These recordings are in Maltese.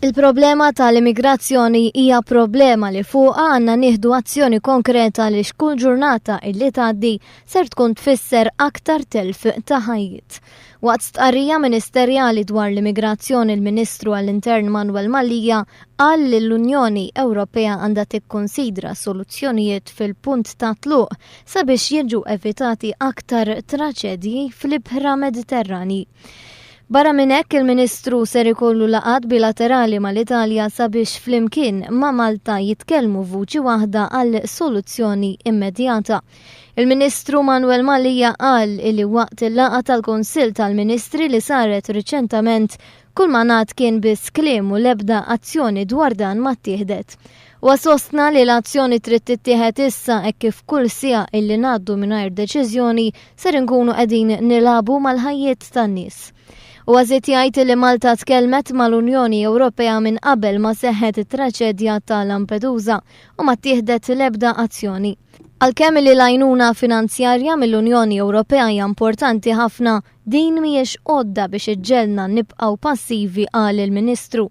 Il-problema tal-immigrazzjoni hija problema li fuqha għandna nieħdu azzjoni konkreta li kull ġurnata illi tgħaddi ser tkun tfisser aktar telf ta' ħajjiet. Waqt stqarrija Ministerjali dwar l-immigrazzjoni il-Ministru għall-Intern Manuel Mallia qal li l-Unjoni Ewropea għandha tikkonsidra soluzzjonijiet fil-punt ta' tluq sabiex jiġu evitati aktar traċedji fl-ibħra Mediterrani. Barra minn hekk il-Ministru ser ikollu laqgħat bilaterali mal-Italja sabiex flimkien ma' Malta jitkellmu vuċi waħda għal soluzzjoni immedjata. Il-Ministru Manuel Mallia qal li waqt il-laqgħa tal-Kunsill tal-Ministri li saret riċentament kull ma ngħad kien biss kliem u l-ebda azzjoni dwar dan ma ttieħdet. Wasostna li l-azzjoni trid tittieħed issa hekk kif kull siegħa illi ngħaddu mingħajr deċiżjoni ser inkunu qegħdin nilagħbu mal-ħajjiet tan-nies. U għazit jgħid li Malta tkellmet mal-Unjoni Ewropea minn qabel ma seħħet it-traċedja ta' Lampedusa u ma ttieħdet l-ebda azzjoni. Għalkemm li l-għajnuna finanzjarja mill-Unjoni Ewropea hija importanti ħafna, din mhijiex għodda biex iġġelna nibqgħu passivi qal il-Ministru.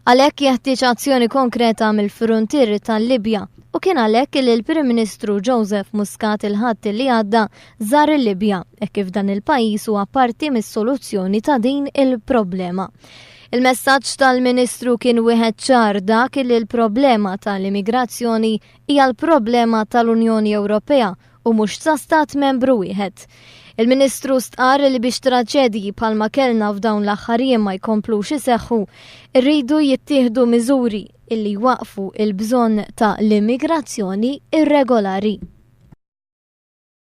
Għalhekk jeħtieġ azzjoni konkreta mill-frontier tal-Libja u kien għalhekk li l-Prim Ministru Joseph Muscat il-ħadd li għadda żar il-Libja hekk kif dan il-pajjiż huwa parti mis-soluzzjoni ta' din il-problema. Il-messaġġ tal-Ministru kien wieħed ċar dak li l-problema tal-immigrazzjoni hija l-problema tal-Unjoni Ewropea u mhux ta' stat membru wieħed. Il-Ministru stqar li biex traċedji bħalma kellna f'dawn l-aħħar jiem ma jkomplux iseħħu, irridu jittieħdu miżuri illi waqfu il-bżonn ta' l-immigrazzjoni irregolari.